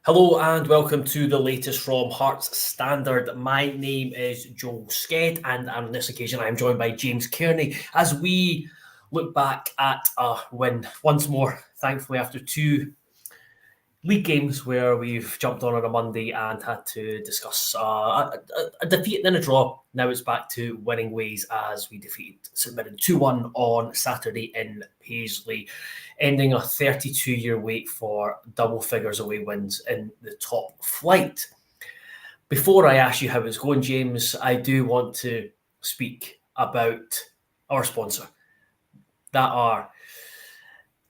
Hello and welcome to the latest from Hearts Standard. My name is Joel Sked, and on this occasion I am joined by James Kearney as we look back at a win once more, thankfully after two league games where we've jumped on a Monday and had to discuss a defeat and then a draw. Now it's back to winning ways as we defeated St Mirren 2-1 on Saturday in Paisley, ending a 32-year wait for double figures away wins in the top flight. Before I ask you how it's going, James, I do want to speak about our sponsor, that are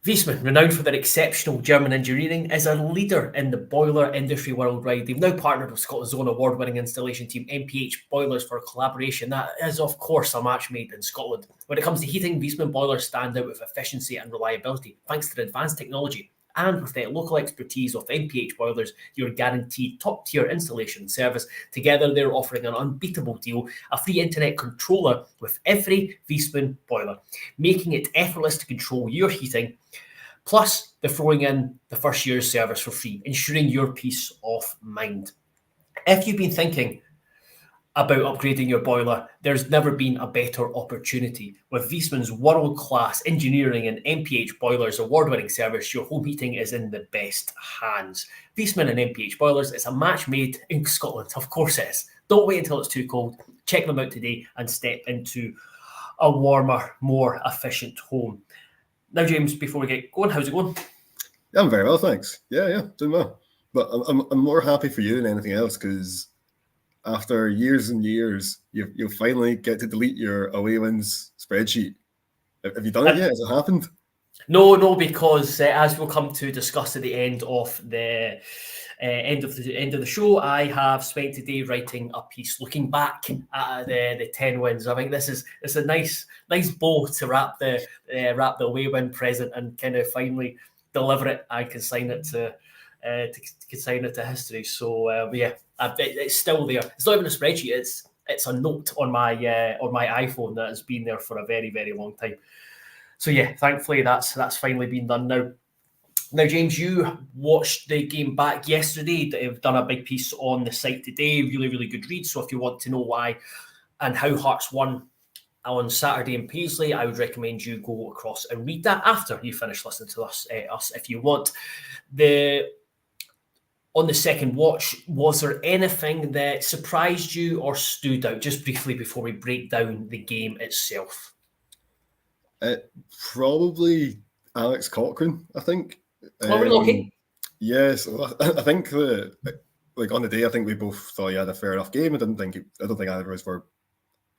Viessmann, renowned for their exceptional German engineering, is a leader in the boiler industry worldwide. They've now partnered with Scotland's own award-winning installation team, MPH Boilers, for a collaboration that is, of course, a match made in Scotland. When it comes to heating, Viessmann boilers stand out with efficiency and reliability, thanks to the advanced technology. And with the local expertise of MPH Boilers, you're guaranteed top-tier installation service. Together, they're offering an unbeatable deal, a free internet controller with every Viessmann boiler, making it effortless to control your heating. Plus, they're throwing in the first year's service for free, ensuring your peace of mind. If you've been thinking about upgrading your boiler, there's never been a better opportunity. With Viessmann's world-class engineering and MPH Boilers award-winning service, your home heating is in the best hands. Viessmann and MPH Boilers is a match made in Scotland. Of course it is. Don't wait until it's too cold. Check them out today and step into a warmer, more efficient home. Now, James, before we get going, how's it going? Yeah, I'm very well, thanks. Yeah, doing well. But I'm more happy for you than anything else, because after years and years, you'll finally get to delete your away wins spreadsheet. Have you done it yet? Has it happened? No, because as we'll come to discuss at the end of the end of the show, I have spent today writing a piece looking back at the 10 wins. I think this is a nice bow to wrap the away win present and kind of finally deliver it and consign it to history. So it's still there. It's not even a spreadsheet. It's a note on my iPhone that has been there for a very, very long time. So yeah, thankfully that's finally been done now. Now, James, you watched the game back yesterday. They've done a big piece on the site today. Really, really good read. So if you want to know why and how Hearts won on Saturday in Paisley, I would recommend you go across and read that after you finish listening to us if you want. On the second watch, was there anything that surprised you or stood out, just briefly before we break down the game itself? Probably Alex Cochrane, I think. Okay. Yes, I think on the day, I think we both thought he had a fair enough game. I don't think either of us were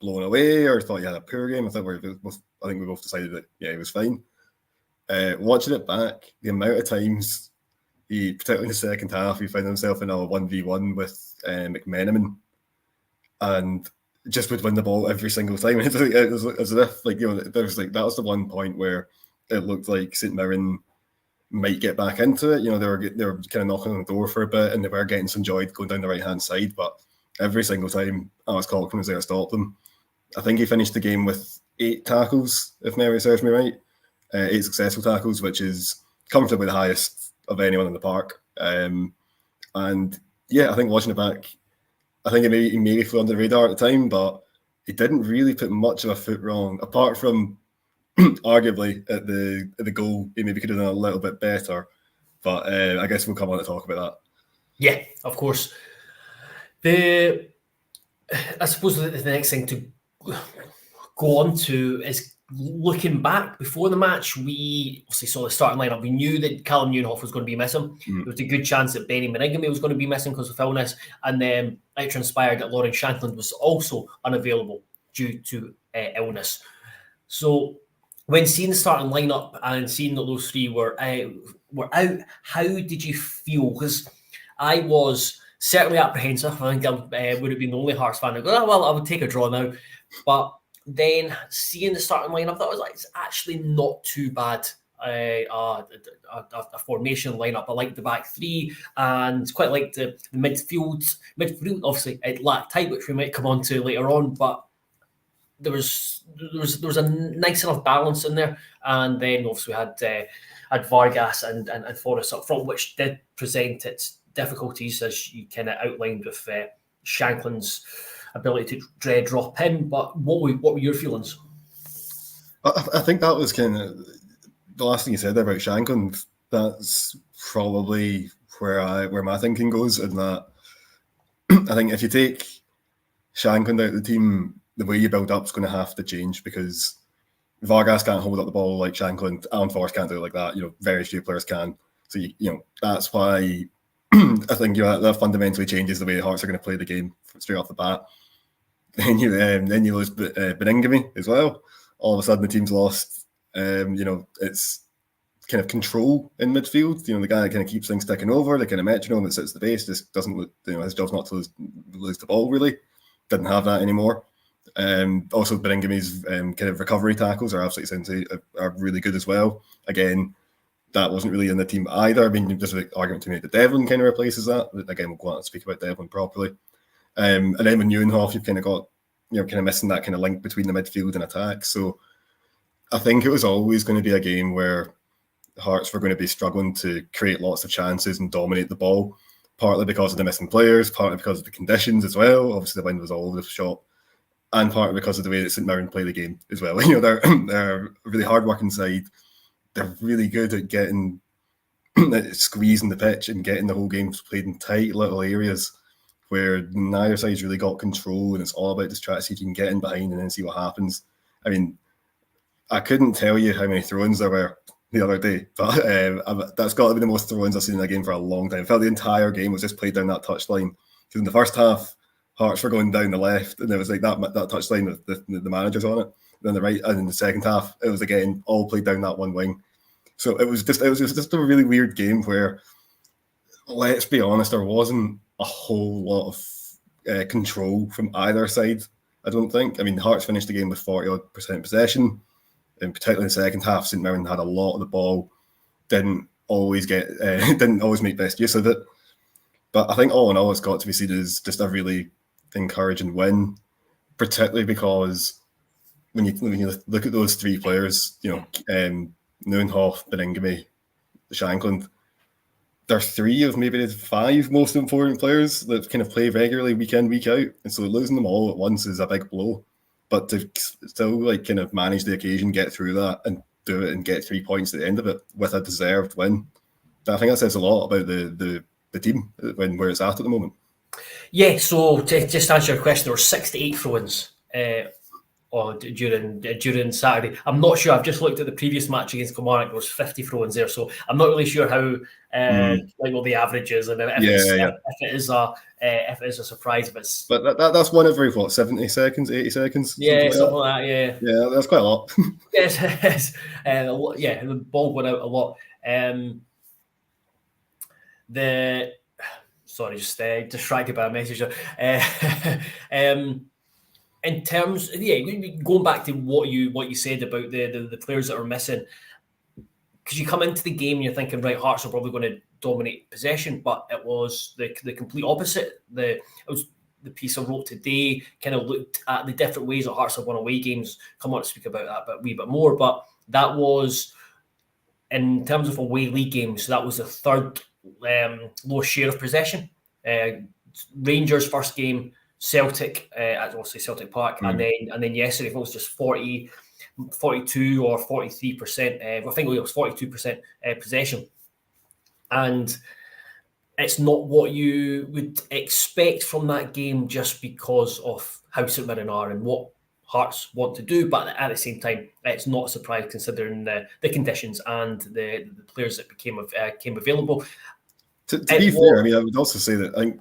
blown away or thought he had a poor game. I think we both decided that he was fine. Watching it back, the amount of times particularly in the second half, he found himself in a 1v1 with McMenamin, and just would win the ball every single time. It was as if there was that was the one point where it looked like St Mirren might get back into it. They were kind of knocking on the door for a bit, and they were getting some joy going down the right hand side. But every single time Alex Cochrane was there to stop them. I think he finished the game with 8 tackles, if memory serves me right. 8 successful tackles, which is comfortably the highest of anyone in the park. And yeah, I think watching it back, I think he maybe flew under the radar at the time, but he didn't really put much of a foot wrong, apart from arguably at the goal. He maybe could have done a little bit better, but I guess we'll come on to talk about that. Yeah, of course. I suppose the next thing to go on to is looking back. Before the match, we obviously saw the starting lineup. We knew that Callum Newhoff was going to be missing. There was a good chance that Benny Meningame was going to be missing because of illness, and then it transpired that Lauren Shankland was also unavailable due to illness. So when seeing the starting lineup and seeing that those three were out, how did you feel? Because I was certainly apprehensive. I think I would have been the only Hearts fan that go, oh, well, I would take a draw now. But then seeing the starting lineup, that was like, it's actually not too bad. A formation lineup. I like the back three and quite like the midfield. Midfield, obviously, it lacked height, which we might come on to later on, but there was a nice enough balance in there. And then obviously we had Vargas and Forrest up front, which did present its difficulties, as you kind of outlined with Shankland's ability to drop in. But what were your feelings? I think that was kind of the last thing you said there about Shankland. That's probably where my thinking goes, in that I think if you take Shankland out of the team, the way you build up is going to have to change, because Vargas can't hold up the ball like Shankland. Alan Forrest can't do it like that. Very few players can. So that's why I think that fundamentally changes the way Hearts are going to play the game straight off the bat. Then you lose Beningame as well. All of a sudden, the team's lost. It's kind of control in midfield. The guy that kind of keeps things ticking over, the kind of metronome that sits at the base, just doesn't. His job's not to lose the ball. Really, didn't have that anymore. Also, Beningame's kind of recovery tackles are absolutely are really good as well. Again, that wasn't really in the team either. I mean, there's an argument to make that Devlin kind of replaces that. Again, we'll go on and speak about Devlin properly. And then with Neuenhoff, you've kind of got, kind of missing that kind of link between the midfield and attack. So I think it was always going to be a game where Hearts were going to be struggling to create lots of chances and dominate the ball, partly because of the missing players, partly because of the conditions as well. Obviously, the wind was all over the shop, and partly because of the way that St Mirren play the game as well. They're a really hard-working side. They're really good at getting squeezing the pitch and getting the whole game played in tight little areas where neither side's really got control, and it's all about just trying to see if you can get in behind and then see what happens. I mean, I couldn't tell you how many throw-ins there were the other day, but that's got to be the most throw-ins I've seen in a game for a long time. I felt the entire game was just played down that touchline. Because in the first half, Hearts were going down the left, and it was like that touchline with the managers on it. Then the right, and in the second half, it was again all played down that one wing. So it was just a really weird game where, let's be honest, there wasn't a whole lot of control from either side. I don't think. I mean, Hearts finished the game with 40% possession, and particularly in the second half, St Mirren had a lot of the ball, didn't always make best use of it. But I think all in all, it's got to be seen as just a really encouraging win, particularly because when you look at those three players, Neuenhoff, Beningame, Shankland, they're three of maybe the five most important players that kind of play regularly week in, week out. And so losing them all at once is a big blow. But to still kind of manage the occasion, get through that and do it and get 3 points at the end of it with a deserved win, I think that says a lot about the team where it's at the moment. Yeah, so to just answer your question, there were 6 to 8 throw-ins during Saturday. I'm not sure. I've just looked at the previous match against Kilmarnock. There was 50 throw-ins there, so I'm not really sure how what the average is, and if it is a surprise. But that's one every 70 seconds, 80 seconds. Yeah, something like that. Yeah, that's quite a lot. Yes, the ball went out a lot. Sorry, just distracted by a message. In terms, going back to what you said about the players that are missing, because you come into the game and you're thinking, right, Hearts are probably going to dominate possession, but it was the complete opposite. It was the piece I wrote today, kind of looked at the different ways that Hearts have won away games. Come on to speak about that a wee bit more, but that was, in terms of away league games, that was the third lowest share of possession. Rangers first game, Celtic at obviously Celtic Park, and then yesterday it was just 42 or 43%. I think it was 42% possession, and it's not what you would expect from that game just because of how St Mirren are and what Hearts want to do. But at the same time, it's not a surprise considering the conditions and the players that came available. To be fair, I mean, I would also say that I think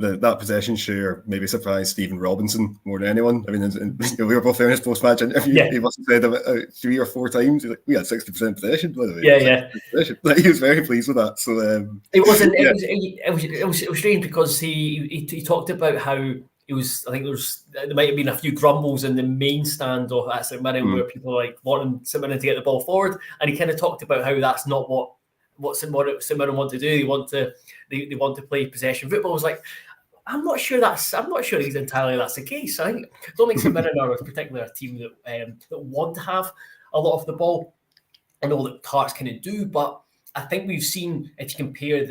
that possession share maybe surprised Stephen Robinson more than anyone. I mean, we were both there in his post-match interview. Yeah. He must have said about 3 or 4 times, we had 60% possession, by the way. Yeah. He was very pleased with that. So it wasn't. Yeah. It was strange because he talked about how it was. I think there might have been a few grumbles in the main stand at St Mirren where people like wanting St Mirren to get the ball forward, and he kind of talked about how that's not what St Mirren want to do. They want to play possession football. I was like, I'm not sure entirely that's the case. I don't think St Mirren are particularly a team that want to have a lot of the ball. I know that Hearts kind of do, but I think we've seen, if you compare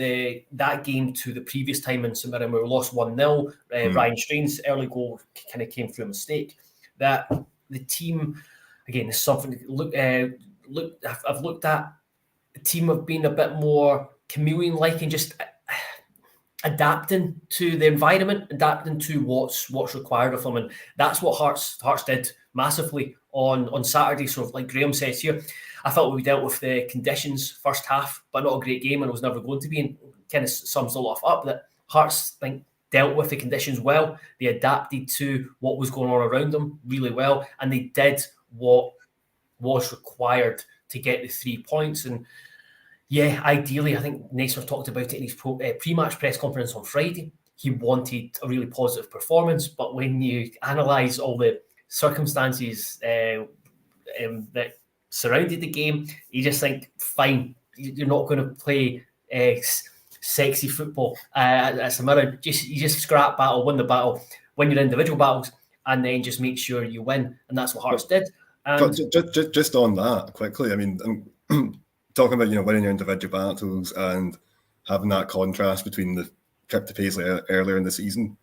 that game to the previous time in St Mirren where we lost 1-0, Ryan Strain's early goal kind of came through a mistake, that the team, again, is something I've looked at. The team have been a bit more chameleon-like and just adapting to the environment, adapting to what's required of them, and that's what Hearts did massively on Saturday. So, like Graham says here, I felt we dealt with the conditions first half, but not a great game, and it was never going to be. And kind of sums a lot up that Hearts dealt with the conditions well. They adapted to what was going on around them really well, and they did what was required to get the 3 points. And yeah, ideally, I think Naismith talked about it in his pre-match press conference on Friday. He wanted a really positive performance, but when you analyse all the circumstances that surrounded the game, you just think, fine, you're not going to play sexy football at St Mirren. You just scrap battle, win the battle, win your individual battles, and then just make sure you win. And that's what Hearts did. But just on that quickly, I mean, talking about winning your individual battles and having that contrast between the trip to Paisley earlier in the season,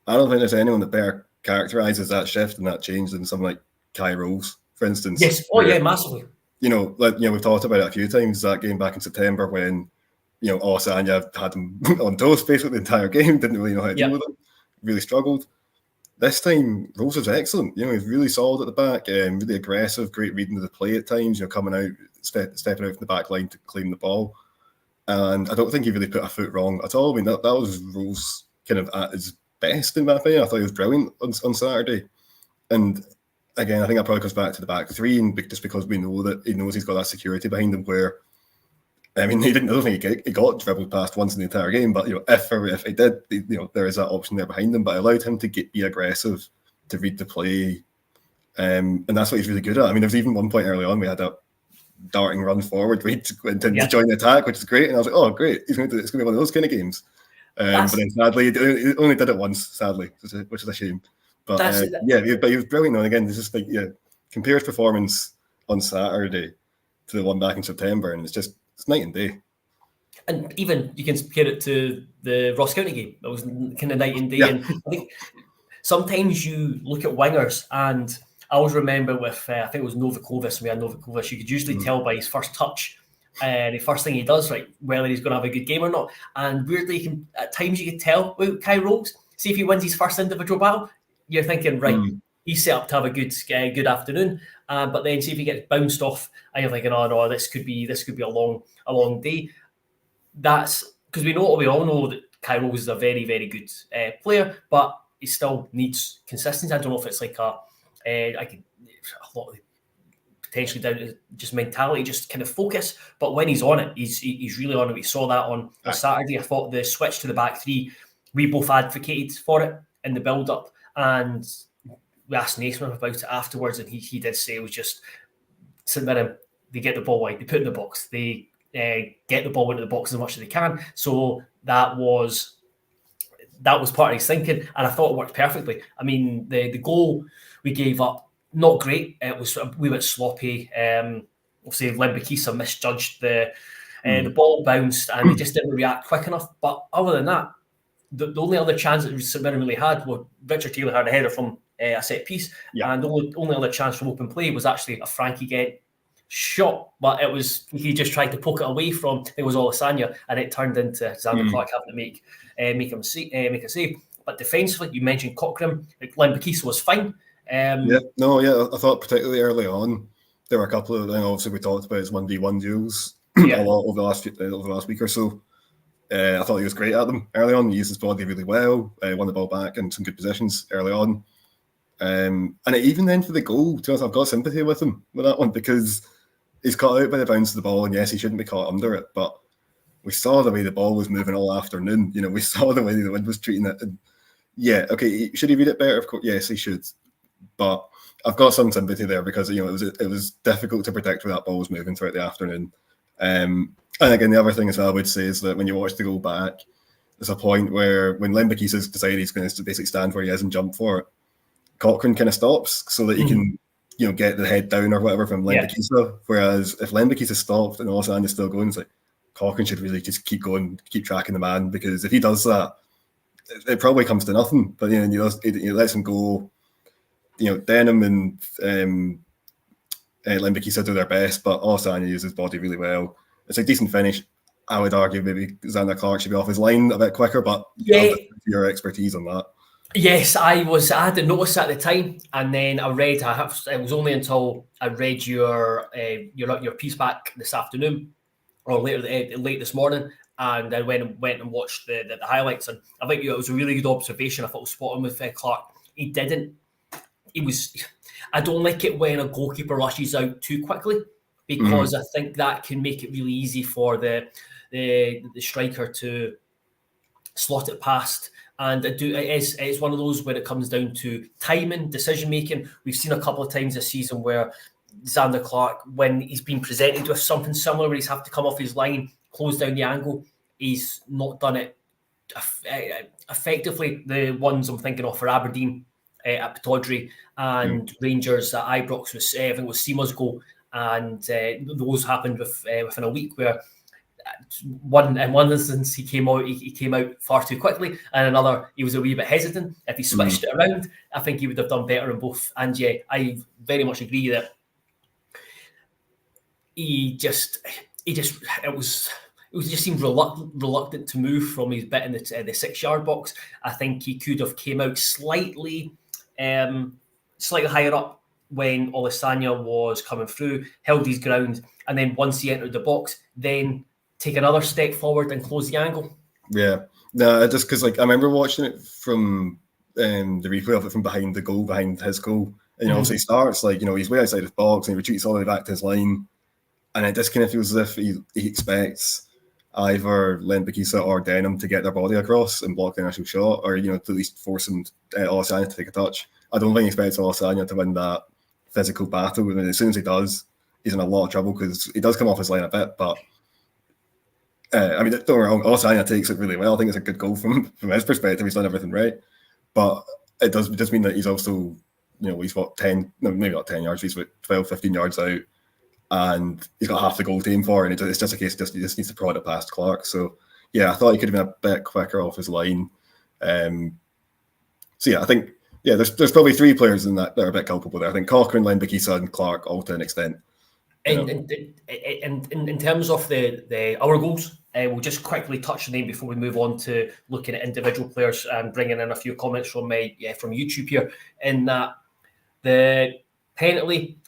I don't think there's anyone that better characterises that shift and that change than someone like Kai Rose, for instance. Yes, yeah, massively. We've talked about it a few times, that game back in September when, Sanya had him on toast basically the entire game, didn't really know how to deal with him, really struggled. This time, Rose was excellent. He's really solid at the back, really aggressive, great reading of the play at times, coming out, stepping out from the back line to claim the ball. And I don't think he really put a foot wrong at all. I mean, that was Rose kind of at his best, in my opinion. I thought he was brilliant on Saturday. And again, I think that probably comes back to the back three, and just because we know that he knows he's got that security behind him where, I mean, I don't think he got dribbled past once in the entire game, but if he did, there is that option there behind him. But it allowed him to be aggressive, to read the play, and that's what he's really good at. I mean, there was even one point early on we had a darting run forward, right, to join the attack, which is great. And I was like, oh, great, it's going to be one of those kind of games. But then sadly, he only did it once, sadly, which is a shame. But but he was brilliant. And again, this is compare his performance on Saturday to the one back in September, and it's night and day. And even you can compare it to the Ross County game. It was kind of night and day. Yeah. And I think sometimes you look at wingers, and I always remember with, I think it was Novakovic, we had Novakovic, you could usually tell by his first touch, the first thing he does, right, whether he's going to have a good game or not. And weirdly, at times you could tell with Kai Rose, see if he wins his first individual battle, you're thinking, right, he's set up to have a good afternoon. But then see if he gets bounced off, and you're thinking, oh no, this could be a long day. That's because we all know that Kai Rose is a very, very good player, but he still needs consistency. I don't know if it's like a lot of potentially down to just mentality, just kind of focus. But when he's on it, he's really on it. We saw that on Saturday. I thought the switch to the back three, we both advocated for it in the build up, and we asked Naismith about it afterwards, and he did say it was just St Mirren, they get the ball wide, they put it in the box, they get the ball into the box as much as they can. So that was part of his thinking, and I thought it worked perfectly. I mean, the goal we gave up, not great. It was a wee bit sloppy. Obviously, Lembikisa misjudged the ball bounced, and they just didn't react quick enough. But other than that, the only other chance that St Mirren really had was Richard Taylor had a header from a set piece, and the only other chance from open play was actually a Frankie Kent shot, but it was he just tried to poke it away from it was Olasanya, and it turned into Xander Clark having to make a save. But defensively, you mentioned Cochrane, Lembikisa was fine. I thought particularly early on there were a couple of, obviously we talked about his 1v1 duels a lot over the last week or so. I thought he was great at them early on. He used his body really well, won the ball back in some good positions early on. And even then for the goal, to be honest, I've got sympathy with him with that one, because he's caught out by the bounce of the ball, and yes, he shouldn't be caught under it, but we saw the way the ball was moving all afternoon. We saw the way the wind was treating it. And should he read it better? Of course, yes, he should. But I've got some sympathy there because it was difficult to predict where that ball was moving throughout the afternoon. And again, the other thing as well I would say is that when you watch the goal back, there's a point where when Lembikisa decided he's going to basically stand where he is and jump for it, Cochrane kind of stops so that he can get the head down or whatever from Lembikisa. Whereas if Lembikisa stopped and Olasanya is still going, it's like, Cochrane should really just keep going, keep tracking the man, because if he does that, it probably comes to nothing. But he lets him go. Denham and Limbikisa do their best, but Olasanya uses his body really well. It's a decent finish. I would argue maybe Xander Clark should be off his line a bit quicker, but your expertise on that. Yes, I hadn't noticed at the time, and then I read. It was only until I read your piece back this afternoon, or late this morning, and I went and watched the highlights, and I think it was a really good observation. I thought it was spot on with Clark. I don't like it when a goalkeeper rushes out too quickly, because I think that can make it really easy for the striker to slot it past. And it's one of those where it comes down to timing, decision making. We've seen a couple of times this season where Xander Clark, when he's been presented with something similar, where he's have to come off his line, close down the angle, he's not done it effectively. The ones I'm thinking of for Aberdeen at Pittodrie and Rangers at Ibrox was I think it was Seema's goal, and those happened within a week, where in one instance he came out far too quickly, and another he was a wee bit hesitant. If he switched it around, I think he would have done better in both. And yeah, I very much agree that it just seemed reluctant to move from his bit in the 6-yard box. I think he could have came out slightly higher up when Olasanya was coming through, held his ground, and then once he entered the box, then take another step forward and close the angle. Yeah, no, just because I remember watching it from the replay of it from behind his goal, and obviously he starts he's way outside his box and he retreats all the way back to his line, and it just kind of feels as if he expects either Limbikisa or Denham to get their body across and block the initial shot, or to at least force him Olasanya to take a touch. I don't think he expects Olasanya to win that physical battle, and as soon as he does, he's in a lot of trouble, because he does come off his line a bit, but don't get me wrong, Olasanya takes it really well. I think it's a good goal from his perspective. He's done everything right, but it does just mean that he's also, he's got 10, no, maybe not 10 yards, he's about 12, 15 yards out, and he's got half the goal to aim for, and it's just a case he just needs to prod it past Clark. So yeah, I thought he could have been a bit quicker off his line. So yeah, I think there's probably 3 players in that are a bit culpable there. I think Cochrane, Limbikisa, and Clark all to an extent. And in terms of our goals, we'll just quickly touch on them before we move on to looking at individual players and bringing in a few comments from YouTube here. In that, the penalty,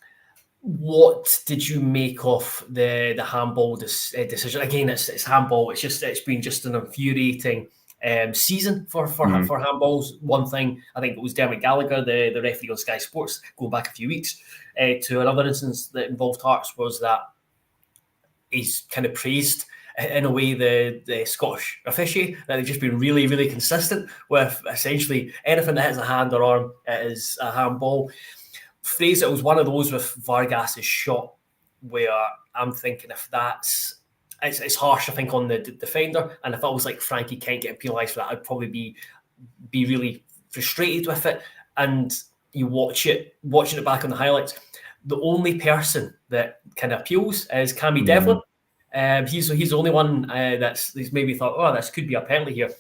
what did you make of the handball decision? Again, it's handball. It's been just an infuriating season for handballs. One thing, I think it was Dermot Gallagher, the referee on Sky Sports, going back a few weeks, to another instance that involved Hearts, was that he's kind of praised in a way the Scottish officiate, that they've just been really, really consistent with essentially anything that hits a hand or arm, it is a handball. Phrase, it was one of those with Vargas's shot where I'm thinking, if it's harsh, I think, on the defender, and if I was like Frankie Kent getting penalised for that, I'd probably be really frustrated with it. And you watching it back on the highlights, the only person that kind of appeals is Cammy Devlin. He's the only one he's maybe thought, oh, this could be a penalty here,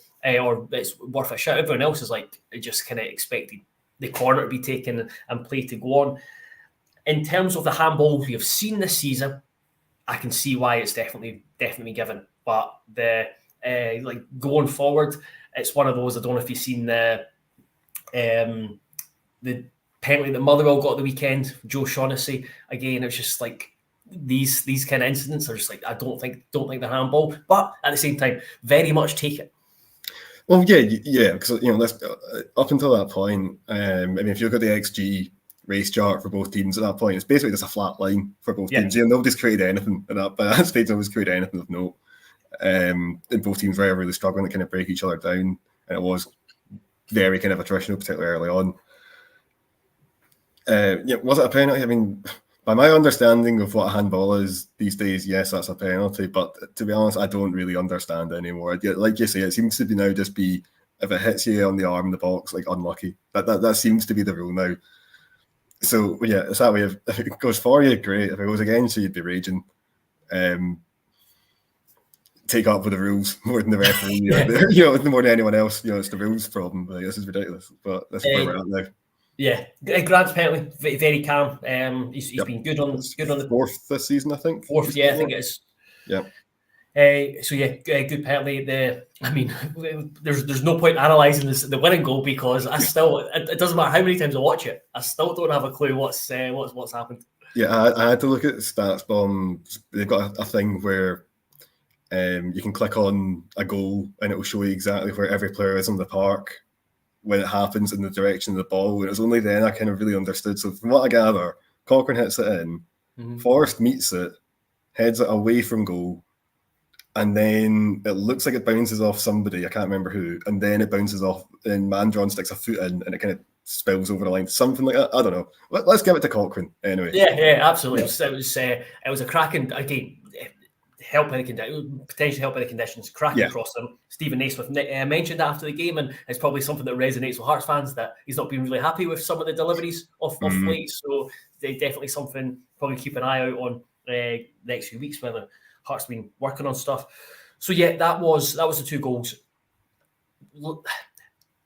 or it's worth a shot. Everyone else is just kind of expected the corner to be taken and play to go on. In terms of the handballs we have seen this season, I can see why it's definitely given. But going forward, it's one of those. I don't know if you've seen the penalty that Motherwell got at the weekend, Joe Shaughnessy. Again, it's just these kind of incidents are just I don't think they're handball, but at the same time, very much take it. Well, yeah, because up until that point, if you look at the XG race chart for both teams at that point, it's basically just a flat line for both teams. Nobody's created anything at that stage. Nobody's created anything of note. And both teams were really struggling to kind of break each other down, and it was very kind of attritional, particularly early on. Was it a penalty? I mean, by my understanding of what a handball is these days, yes, that's a penalty. But to be honest, I don't really understand anymore. Like you say, it seems to be now just be, if it hits you on the arm in the box, unlucky. That seems to be the rule now. So yeah, it's that way. If it goes for you, great. If it goes against you, you'd be raging. take up with the rules more than the referee. More than anyone else. It's the rules problem. Like, this is ridiculous. But that's where we're at now. Yeah, Grant's penalty, very calm. He's been good on the fourth this season, I think. Fourth, yeah, I think it is. Yeah. Good penalty. There's no point analysing the winning goal because it doesn't matter how many times I watch it, I still don't have a clue what's happened. Yeah, I had to look at Stats Bomb. They've got a thing where you can click on a goal and it will show you exactly where every player is on the park when it happens in the direction of the ball. And it was only then I kind of really understood. So from what I gather, Cochrane hits it in, Forrest meets it, heads it away from goal, and then it looks like it bounces off somebody, I can't remember who, and then it bounces off, and Mandron sticks a foot in, and it kind of spills over the line, something like that. I don't know. Let's give it to Cochrane anyway. Yeah, absolutely. Yeah. It was a cracking, again, potentially help by the conditions. Cracking across them. Stephen Naismith mentioned after the game, and it's probably something that resonates with Hearts fans, that he's not been really happy with some of the deliveries off late. So definitely something probably keep an eye out on next few weeks, whether Hearts have been working on stuff. So yeah, that was the two goals.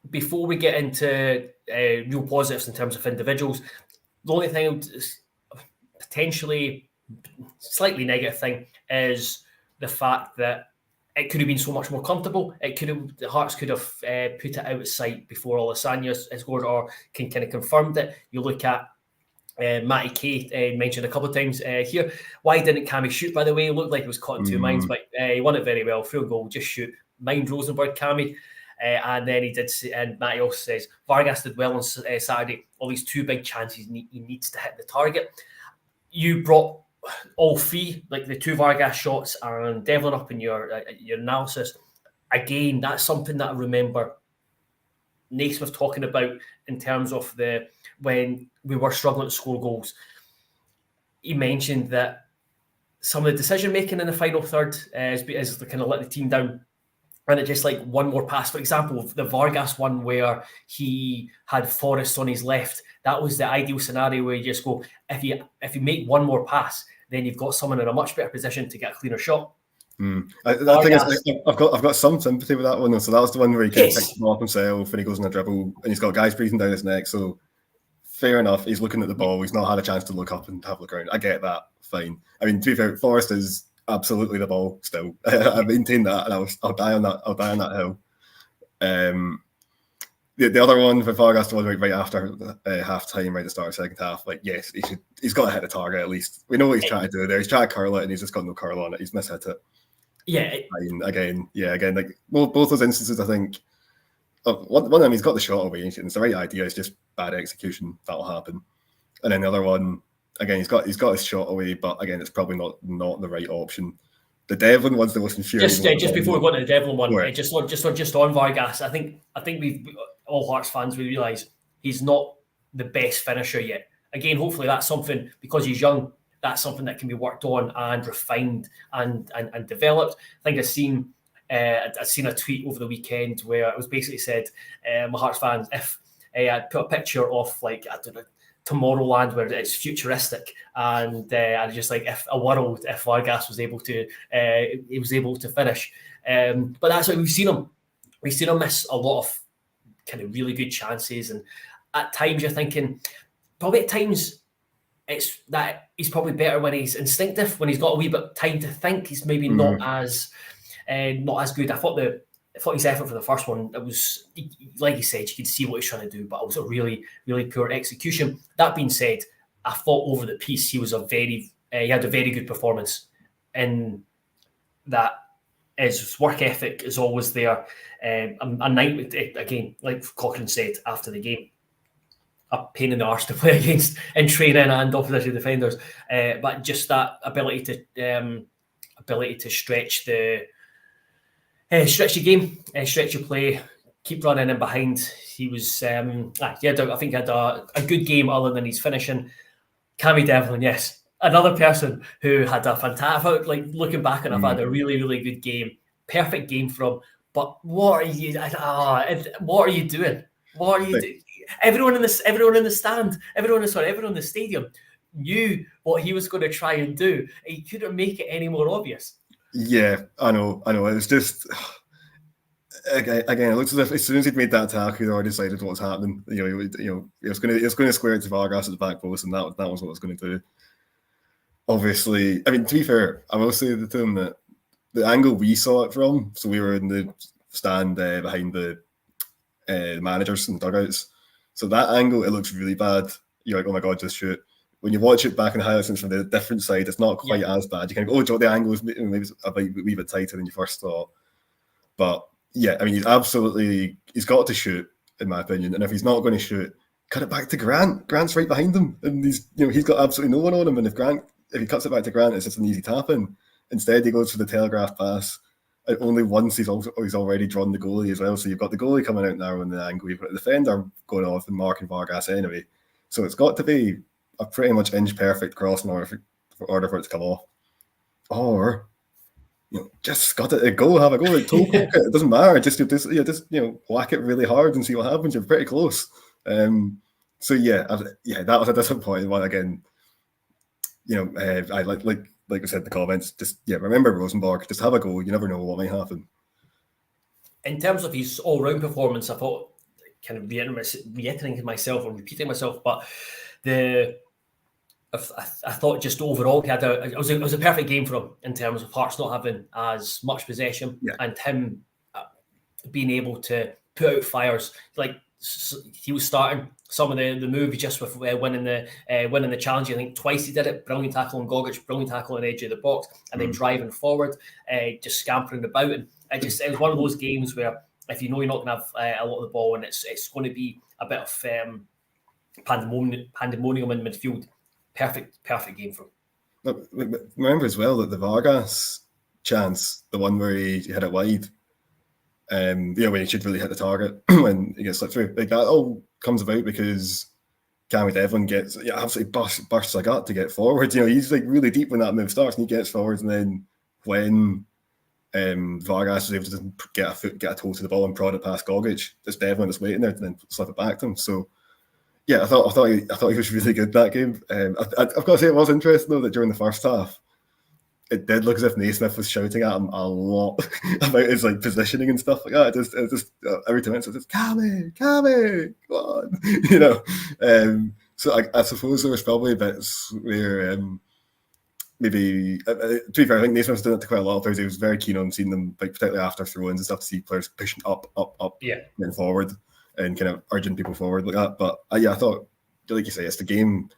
Before we get into real positives in terms of individuals, the only thing potentially slightly negative thing is the fact that it could have been so much more comfortable. The Hearts could have put it out of sight before Olasanya scored, or can kind of confirmed it. You look at Matty Kay mentioned a couple of times here. Why didn't Cammy shoot, by the way? It looked like it was caught in two minds, but he won it very well. Field goal, just shoot. Mind Rosenberg, Cammy. And then he did, and Matty also says, Vargas did well on Saturday. All these two big chances, he needs to hit the target. You brought all three, like the two Vargas shots and Devlin up in your analysis. Again, that's something that I remember Naismith talking about in terms of when we were struggling to score goals. He mentioned that some of the decision making in the final third is to kind of let the team down. And it just like one more pass, for example, the Vargas one where he had Forrest on his left, that was the ideal scenario where you just go, if you make one more pass, then you've got someone in a much better position to get a cleaner shot. I think I've got some sympathy with that one. So that was the one where he kind of picks him off himself and he goes on a dribble and he's got guys breathing down his neck. So fair enough, he's looking at the ball. He's not had a chance to look up and have a look around. I get that, fine. I mean, to be fair, Forrest is absolutely the ball still. I maintain that, and I'll die on that. I'll die on that hill. The other one for Vargas was right after half time, right at the start of the second half. Like, yes, he's got to hit the target at least. We know what he's trying to do there. He's trying to curl it, and he's just got no curl on it. He's mishit it. Yeah. Again, like both those instances, I think. One of them, he's got the shot away, and it's the right idea. It's just bad execution. That'll happen. And then the other one, again, he's got his shot away, but again, it's probably not the right option. The Devlin one's the most infuriating. Just before we go into the Devlin one, right. just on Vargas, I think we've all Hearts fans, we realise he's not the best finisher yet. Again, hopefully that's something, because he's young, that's something that can be worked on and refined and developed. I think I've seen a tweet over the weekend where it was basically said, my Hearts fans, if I put a picture of, like, I don't know, Tomorrowland where it's futuristic, and I just like, if Vargas was able to finish, but that's what we've seen him miss a lot of kind of really good chances, and at times you're thinking, probably at times it's that he's probably better when he's instinctive, when he's got a wee bit of time to think. He's maybe not as good. I thought his effort for the first one, it was, like you said, you could see what he's trying to do, but it was a really, really poor execution. That being said, I thought over the piece he had a very good performance, in that his work ethic is always there. A night, again, like Cochrane said after the game, a pain in the arse to play against in training and opposition defenders, but just that ability to stretch the game, stretch your play, keep running in behind. He was, I think he had a good game other than his finishing. Cammy Devlin, yes, another person who had a fantastic, like looking back and I've had a really, really good game, perfect game from. But what are you doing? What are you doing? Everyone in the stadium knew what he was going to try and do. He couldn't make it any more obvious. Yeah, I know. It's just again, it looks as if as soon as he'd made that tackle, he'd already decided what's happening. He was going to square it to Vargas at the back post, and that was what it was going to do. Obviously, I mean, to be fair, I will say to him that the angle we saw it from, so we were in the stand behind the managers and dugouts. So that angle, it looks really bad. You're like, oh my god, just shoot. When you watch it back in highlights from the different side, it's not quite as bad. You can go, oh, the angle is maybe it's a wee bit tighter than you first thought. But yeah, I mean, he's got to shoot, in my opinion. And if he's not going to shoot, cut it back to Grant. Grant's right behind him, and he's got absolutely no one on him. And if he cuts it back to Grant, it's just an easy tap in. Instead, he goes for the telegraph pass. And only once he's already drawn the goalie as well. So you've got the goalie coming out narrow in the angle. You've got the defender going off and marking Vargas anyway. So it's got to be a pretty much inch perfect cross in order for it to come off. Or just got it go, have a go, like toe poke it. It doesn't matter. Just whack it really hard and see what happens. You're pretty close. So that was a disappointing one again. I like I said in the comments, just remember Rosenborg, just have a go. You never know what might happen. In terms of his all-round performance, I thought, kind of reiterating myself or repeating myself, but I thought just overall it was a perfect game for him in terms of Hearts not having as much possession and him being able to put out fires. Like he was starting some of the moves just with winning the challenge. I think twice he did it. Brilliant tackle on Gogic, brilliant tackle on the edge of the box, and then driving forward, just scampering about. And it was one of those games where if you know you're not going to have a lot of the ball and it's going to be a bit of pandemonium in midfield, perfect game for him. Remember as well that the Vargas chance, the one where he hit it wide, when he should really hit the target when he gets slipped through, like that all comes about because Cammy Devlin gets absolutely bursts a gut to get forward. He's like really deep when that move starts, and he gets forward, and then when Vargas is able to just get a toe to the ball and prod it past Gogic, it's Devlin that's waiting there and then slip it back to him. So yeah, I thought he was really good that game. I've got to say it was interesting though that during the first half, it did look as if Naismith was shouting at him a lot about his positioning and stuff like that. It just every 2 minutes it's just Cammy, come on, So I suppose there was probably bits where maybe to be fair, I think Naismith's done it to quite a lot of players. He was very keen on seeing them, particularly after throw-ins and stuff, to see players pushing up, and forward and kind of urging people forward like that. But I thought, like you say, it's the game.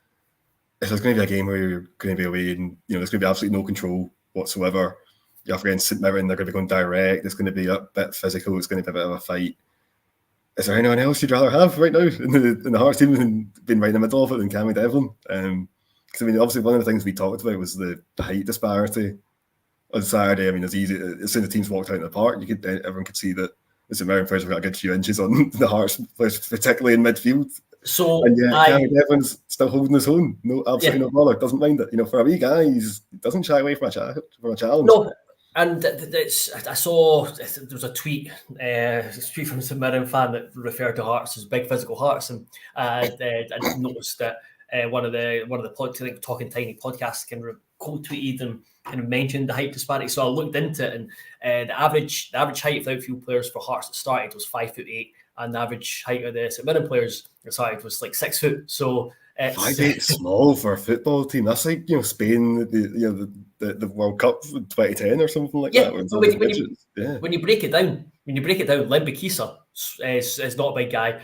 If there's going to be a game where you're going to be away and there's going to be absolutely no control whatsoever, you're up against St Mirren, they're going to be going direct, it's going to be a bit physical, it's going to be a bit of a fight. Is there anyone else you'd rather have right now in the Hearts team than being right in the middle of it than Cammy Devlin? Because obviously one of the things we talked about was the height disparity on Saturday. I mean, it's easy. As soon as the teams walked out in the park, everyone could see that the St Mirren players have got a good few inches on the Hearts players, particularly in midfield. So and Cammy Devlin's still holding his own. No, absolutely no bother. Doesn't mind it. For a wee guy, he doesn't shy away from a challenge. No, and I saw there was a tweet from a St Mirren fan that referred to Hearts as big physical Hearts, and I noticed that one of the Talking Tiny podcasts quote tweeted and kind of mentioned the height disparity. So I looked into it, and the average height of the outfield players for Hearts that started was 5'8", and the average height of the St Mirren players that started was like 6 foot. So 5'8" small for a football team. That's like Spain, the World Cup 2010 or something like that. When you break it down, Limbikisa is not a big guy.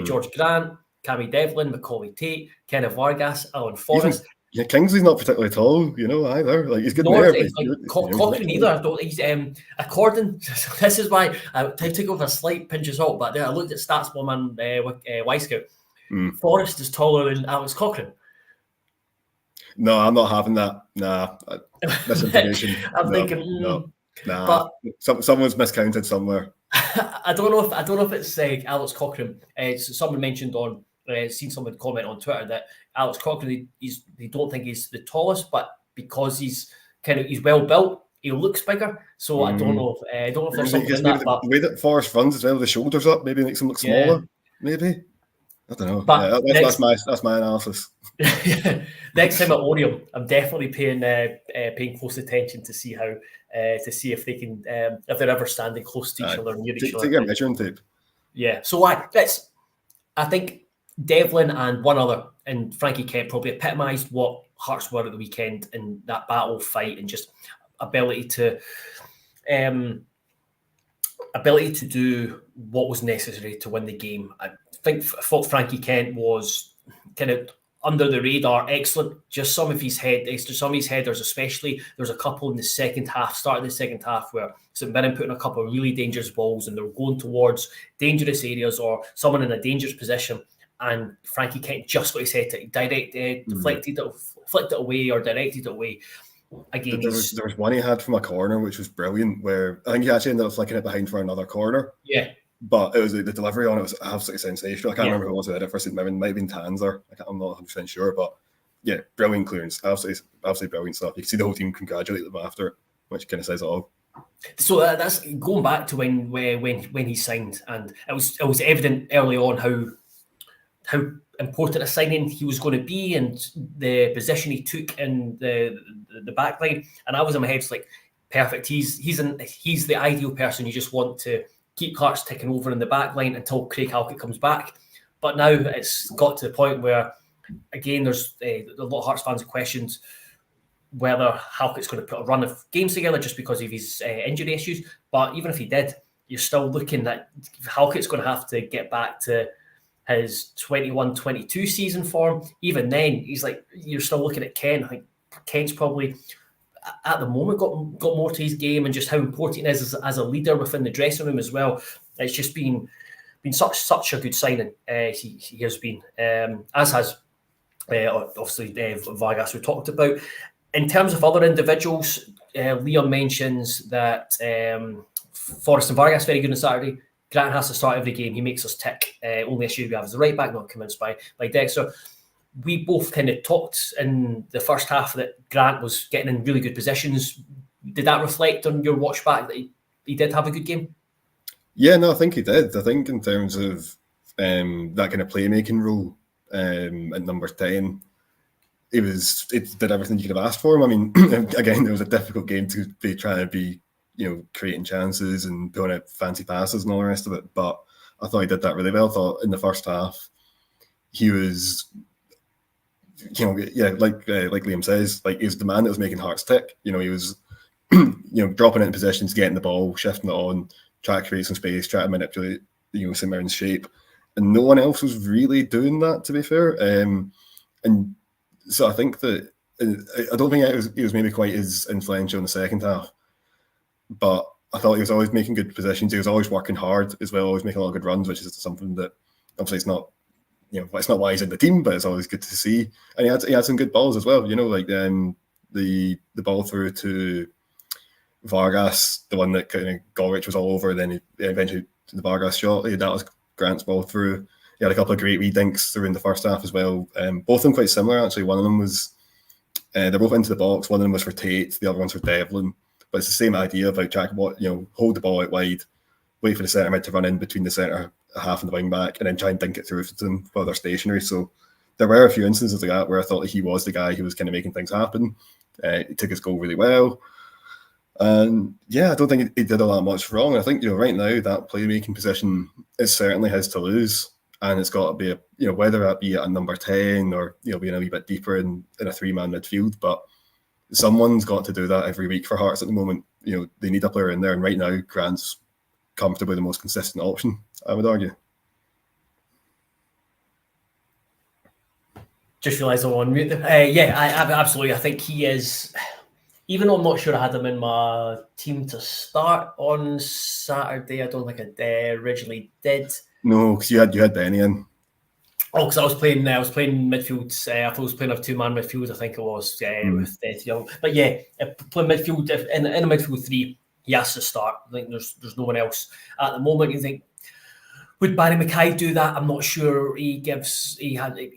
George Grant, Cammy Devlin, Macaulay Tate, Kenneth Vargas, Alan Forrest. Kingsley's not particularly tall, either. Like he's good there. Cochrane either. He's according. This is why I took over a slight pinch of salt, but I looked at Statsbomb and Wisecout. Forrest is taller than Alex Cochrane. No, I'm not having that. Nah, misinformation. I'm thinking, nah. But someone's miscounted somewhere. I don't know if it's Alex Cochrane. Someone mentioned on. Seen someone comment on Twitter that Alex Cochrane, they don't think he's the tallest, but because he's well built, he looks bigger. So I don't know if there's something in that. The way that Forrest runs as well, the shoulders up, maybe makes him look smaller. Maybe. I don't know. But that's my analysis. Next time at Oriel, I'm definitely paying close attention to see how to see if they can, if they're ever standing close to each other, near each other. Take your measuring tape. Yeah. So I think Devlin and one other, and Frankie Kent, probably epitomised what Hearts were at the weekend in that battle fight and just ability to do what was necessary to win the game. I thought Frankie Kent was kind of under the radar, excellent. Just some of his headers, especially. There's a couple in the second half, start of the second half, where St Mirren put in a couple of really dangerous balls and they were going towards dangerous areas or someone in a dangerous position. And Frankie Kent just got his head to deflected it, flicked it away or directed it away. Again, there was one he had from a corner which was brilliant, where I think he actually ended up flicking it behind for another corner. Yeah. But it was the delivery on it was absolutely sensational. I can't remember who it was who had it for St Mirren. It might have been Tanzer. I'm not 100% sure. But yeah, brilliant clearance. Absolutely brilliant stuff. You can see the whole team congratulate them after it, which kind of says it all. So that's going back to when he signed, and it was evident early on how important a signing he was going to be and the position he took in the back line. And I was in my head, it's like, perfect. He's the ideal person you just want to keep Hearts ticking over in the back line until Craig Halkett comes back. But now it's got to the point where, again, there's a lot of Hearts fans have questioned whether Halkett's going to put a run of games together just because of his injury issues. But even if he did, you're still looking at Halkett's going to have to get back to his 21-22 season form. Even then, you're still looking at Kent. I think Kent's probably at the moment got more to his game, and just how important he is as a leader within the dressing room as well. It's just been such a good signing. He has been, as has obviously Vargas we talked about. In terms of other individuals, Liam mentions that Forrest and Vargas very good on Saturday. Grant has to start every game. He makes us tick. Only issue we have is the right back, not convinced by Dexter. We both kind of talked in the first half that Grant was getting in really good positions. Did that reflect on your watch back that he did have a good game? Yeah, no, I think he did. I think in terms of that kind of playmaking role at number 10, it did everything you could have asked for him. I mean, again, it was a difficult game to be trying to be, creating chances and pulling out fancy passes and all the rest of it. But I thought he did that really well. I thought in the first half, he was, like Liam says, like he was the man that was making Hearts tick. He was, dropping into positions, getting the ball, shifting it on, trying to create some space, trying to manipulate, St Mirren's shape. And no one else was really doing that, to be fair. And so I think that, I don't think he was maybe quite as influential in the second half, but I thought he was always making good positions. He was always working hard as well, always making a lot of good runs, which is something that obviously it's not, it's not why he's in the team, but it's always good to see. And he had some good balls as well, like the ball through to Vargas, the one that kind of Gorich was all over, then he eventually the Vargas shot, that was Grant's ball through. He had a couple of great wee dinks through in the first half as well. Both of them quite similar, actually. One of them was, they're both into the box. One of them was for Tate, the other one's for Devlin. But it's the same idea about hold the ball out wide, wait for the centre mid to run in between the centre half and the wing back, and then try and dink it through to them while they're stationary. So there were a few instances like that where I thought that he was the guy who was kind of making things happen. He took his goal really well. And yeah, I don't think he did a lot much wrong. I think, right now that playmaking position is certainly his to lose. And it's got to be whether that be at number 10 or, being a wee bit deeper in a 3-man midfield. But someone's got to do that every week for Hearts at the moment. They need a player in there. And right now, Grant's comfortably the most consistent option, I would argue. Just realised I'm on mute. Absolutely. I think he is, even though I'm not sure I had him in my team to start on Saturday, I don't think I originally did. No, because you had Benny in. Oh, because I was playing midfield. I thought I was playing a 2-man midfield. I think it was with Young. But yeah, playing midfield in a midfield 3, he has to start. I think there's no one else at the moment. You think, would Barry Mackay do that? I'm not sure. He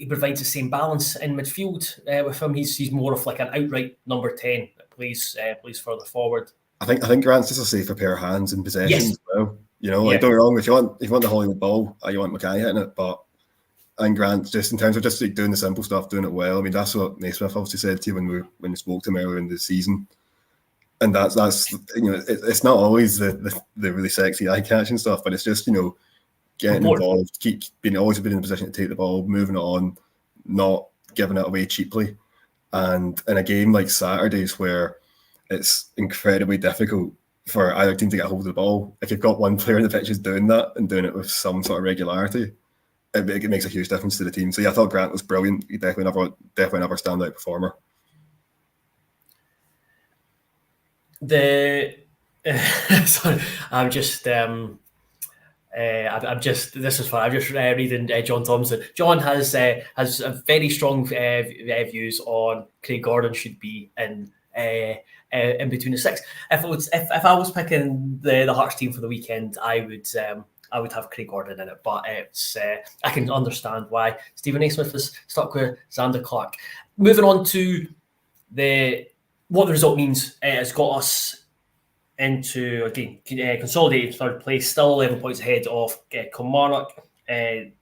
provides the same balance in midfield with him. He's more of like an outright number 10 that plays further forward. I think Grant's just a safer pair of hands in possession as well. Don't get me wrong, if you want the Hollywood ball, you want Mackay hitting it, but I think Grant, just in terms of just like doing the simple stuff, doing it well. I mean, that's what Naismith obviously said to you when we spoke to him earlier in the season. And that's it's not always the really sexy eye catching stuff, but it's just getting involved, always being in a position to take the ball, moving it on, not giving it away cheaply. And in a game like Saturday's where it's incredibly difficult for either team to get hold of the ball, if you've got one player in the pitch who's doing that and doing it with some sort of regularity, it makes a huge difference to the team. So yeah, I thought Grant was brilliant. He definitely another standout performer. Sorry, I'm just this is fun. I'm just reading John Thompson. John has a very strong views on Craig Gordon should be in between the six. If I was picking the Hearts team for the weekend, I would have Craig Gordon in it, but it's I can understand why Stephen A. Smith was stuck with Xander Clark. Moving on to what the result means, has got us into again consolidated third place, still 11 points ahead of Kilmarnock. It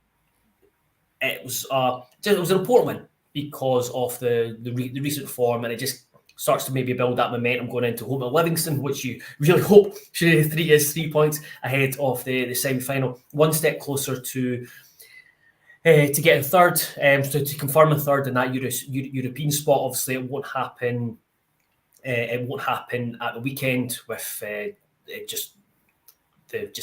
was an important one because of the recent form, and it just starts to maybe build that momentum going into home at Livingston, which you really hope is 3 points ahead of the semi-final, one step closer to getting third, to confirm a third in that European spot. Obviously, it won't happen. It won't happen at the weekend with just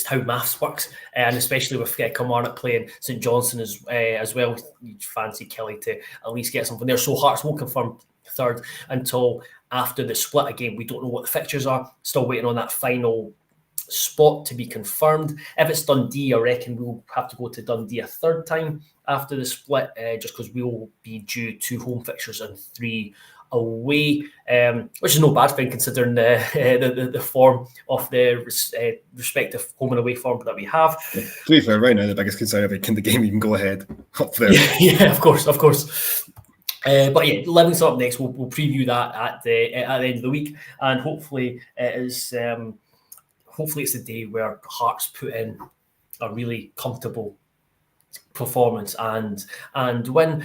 how maths works, and especially with Kilmarnock playing St Johnstone as well. You'd fancy Kelly to at least get something there. So Hearts won't confirm third until after the split. Again, we don't know what the fixtures are. Still waiting on that final spot to be confirmed. If it's Dundee, I reckon we'll have to go to Dundee a third time after the split, just because we will be due 2 home fixtures and 3 away, which is no bad thing considering the form of the respective home and away form that we have. To be fair, right now the biggest concern about can the game even go ahead up there? Yeah, of course. But yeah, Livingston up next. We'll preview that at the end of the week, and hopefully it's the day where Hearts put in a really comfortable performance and win.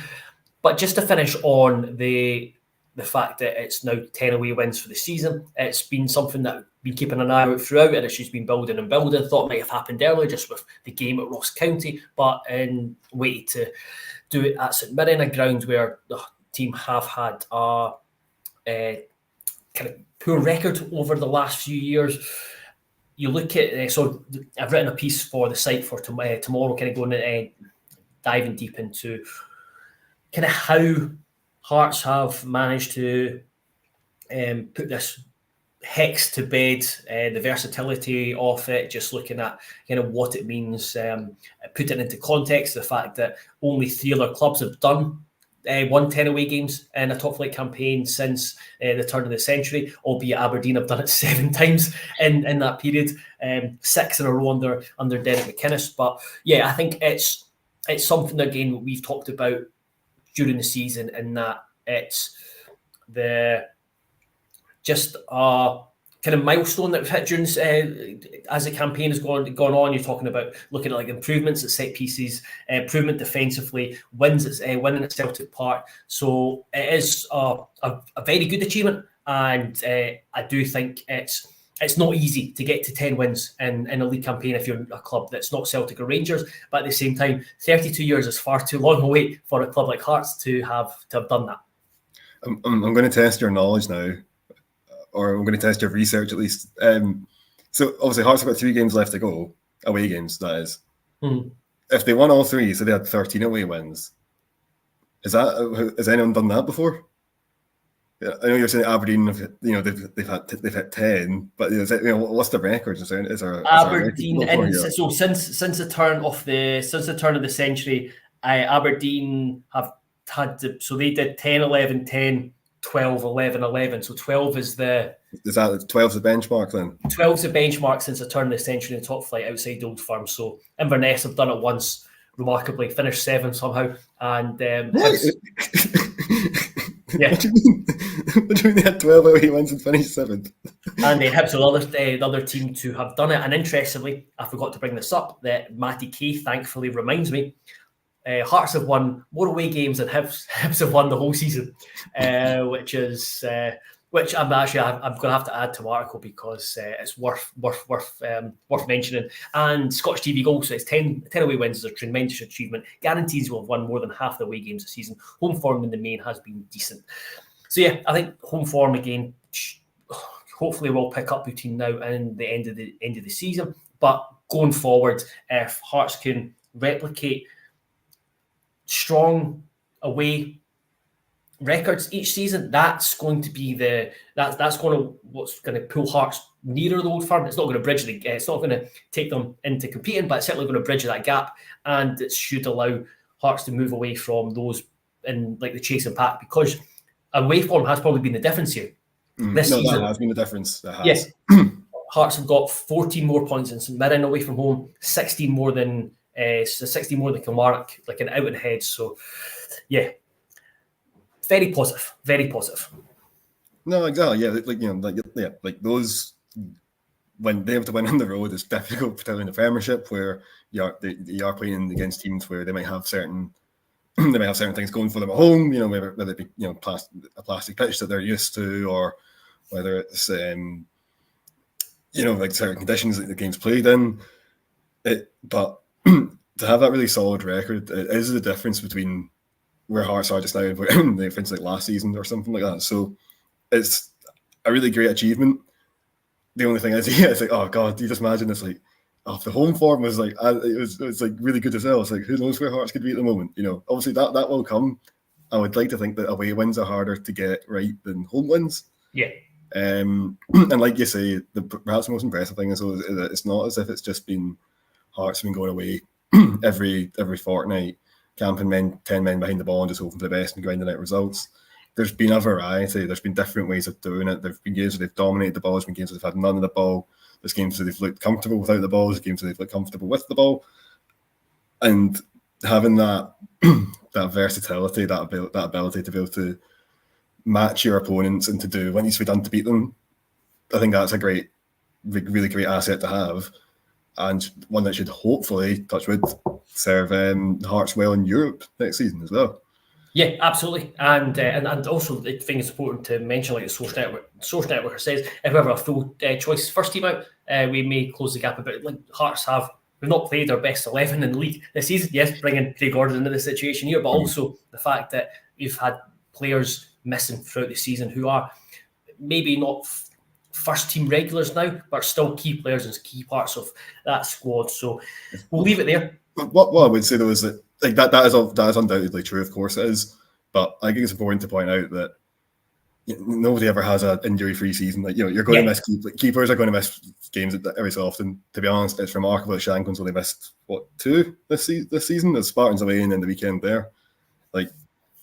But just to finish on the fact that it's now 10 away wins for the season, it's been something that we've been keeping an eye out throughout, and it's just been building and building. Thought it might have happened earlier just with the game at Ross County, but waited to do it at St Mirren, a ground where the team have had a kind of poor record over the last few years. You look at, so I've written a piece for the site for tomorrow, kind of going diving deep into kind of how Hearts have managed to put this hex to bed, the versatility of it, just looking at kind of what it means, put it into context, the fact that only 3 other clubs have won 10 away games in a top flight campaign since the turn of the century, albeit Aberdeen have done it 7 times in that period, 6 in a row under Derek McInnes. But yeah, I think it's something again we've talked about during the season, in that it's just a kind of milestone that we've hit during as the campaign has gone on. You're talking about looking at like improvements at set pieces, improvement defensively, winning at Celtic Park. So it is a very good achievement, and I do think it's not easy to get to 10 wins in a league campaign if you're a club that's not Celtic or Rangers. But at the same time, 32 years is far too long a wait for a club like Hearts to have done that. I'm going to test your knowledge now, or I'm going to test your research at least. So obviously Hearts have got 3 games left to go, away games that is. Mm-hmm. If they won all 3, so they had 13 away wins. Has anyone done that before? Yeah, I know you're saying Aberdeen, they've had 10, but what's the record? Is there Aberdeen? So since the turn of the century, Aberdeen have had so they did 10, 11, 10, 12, 11, 11. So 12 is the 12's the benchmark then? 12's the benchmark since the turn of the century in the top flight outside Old Firm. So Inverness have done it once, remarkably, finished 7th somehow, and yeah. What do you mean? What do you mean they had 12 away wins and finished 7th? And then Hibs are the other team to have done it. And interestingly, I forgot to bring this up, that Matty Kay thankfully reminds me, Hearts have won more away games than Hibs have won the whole season, which is which I'm going to have to add to my article because it's worth mentioning. And Scottish TV Goal says 10 away wins is a tremendous achievement. Guarantees will have won more than half the away games this season. Home form in the main has been decent. So yeah, I think home form again, hopefully will pick up between now and the end of the season. But going forward, if Hearts can replicate strong away records each season, that's going to be what's going to pull Hearts nearer the Old Firm. It's not going to bridge it's not going to take them into competing, but it's certainly going to bridge that gap, and it should allow Hearts to move away from those in like the chase and pack, because away form has probably been the difference here. This season that has been the difference. Yes, Hearts have got 14 more points in St Mirren away from home, 16 more than Kilmarnock, like an out and head. So yeah. Very positive, very positive. No, exactly. Yeah, like those, when they have to win on the road, it's difficult, particularly in the Premiership, where you are playing against teams where they might have certain things going for them at home. You know, whether it be a plastic pitch that they're used to, or whether it's like certain conditions that the game's played in. But to have that really solid record, it is the difference between where Hearts are just now, they finished like last season or something like that. So it's a really great achievement. The only thing is, it's like, oh god, you just imagine it's like, the home form was like, it was like really good as well. It's like, who knows where Hearts could be at the moment? You know, obviously that will come. I would like to think that away wins are harder to get right than home wins. Yeah. And like you say, perhaps the most impressive thing is that it's not as if it's just been Hearts have been going away every fortnight, camping 10 men behind the ball and just hoping for the best and grinding out results. There's been a variety. There's been different ways of doing it. There've been games where they've dominated the ball. There's been games where they've had none of the ball. There's games where they've looked comfortable without the ball. There's games where they've looked comfortable with the ball. And having that versatility, that ability to be able to match your opponents and to do what needs to be done to beat them, I think that's a really great asset to have, and one that should hopefully, touch wood, serve Hearts well in Europe next season as well. Yeah, absolutely, and also I think it's important to mention, like the Source Network says, if we have a full choice first team out, we may close the gap a bit. Like Hearts we've not played our best 11 in the league this season. Yes, bringing Craig Gordon into the situation here, but also the fact that we've had players missing throughout the season who are maybe not first team regulars now, but still key players and key parts of that squad. So we'll leave it there. What I would say though is that like that is undoubtedly true. Of course it is, but I think it's important to point out that nobody ever has an injury-free season. Like you're going to miss keepers are going to miss games every so often. To be honest, it's remarkable that Shankland's only missed 2 this season. The Spartans away and then the weekend there. Like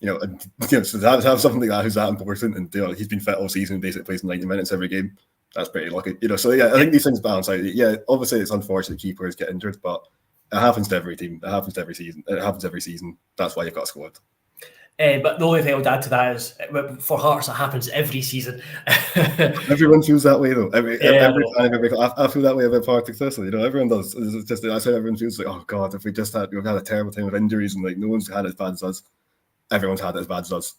so to have something like that who's that important, and he's been fit all season and basically plays 90 minutes every game. That's pretty lucky. So yeah, I think these things balance out. Yeah, obviously it's unfortunate keepers get injured, but it happens to every team. It happens to every season. It happens every season. That's why you've got a squad. But the only thing I would add to that is, for Hearts, it happens every season. Everyone feels that way, though. Every time, I feel that way about Partick Thistle. Everyone does. It's just that's how everyone feels. Like, oh god, if we've had a terrible time with injuries and like no one's had it as bad as us. Everyone's had it as bad as us.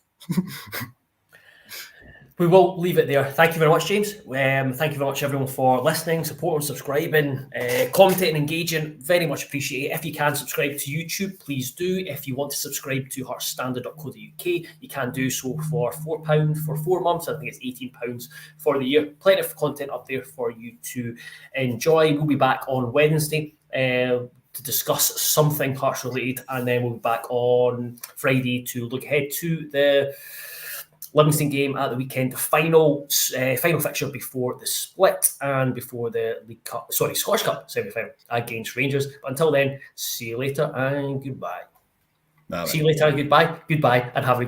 We will leave it there. Thank you very much, James. Thank you very much, everyone, for listening, supporting, subscribing, commenting, engaging. Very much appreciate it. If you can subscribe to YouTube, please do. If you want to subscribe to heartsstandard.co.uk, you can do so for £4 for 4 months. I think it's £18 for the year. Plenty of content up there for you to enjoy. We'll be back on Wednesday to discuss something Hearts related, and then we'll be back on Friday to look ahead to the Livingston game at the weekend, the final fixture before the split and before the Scottish Cup semi-final against Rangers. But until then, see you later and goodbye. See you later and goodbye, and have a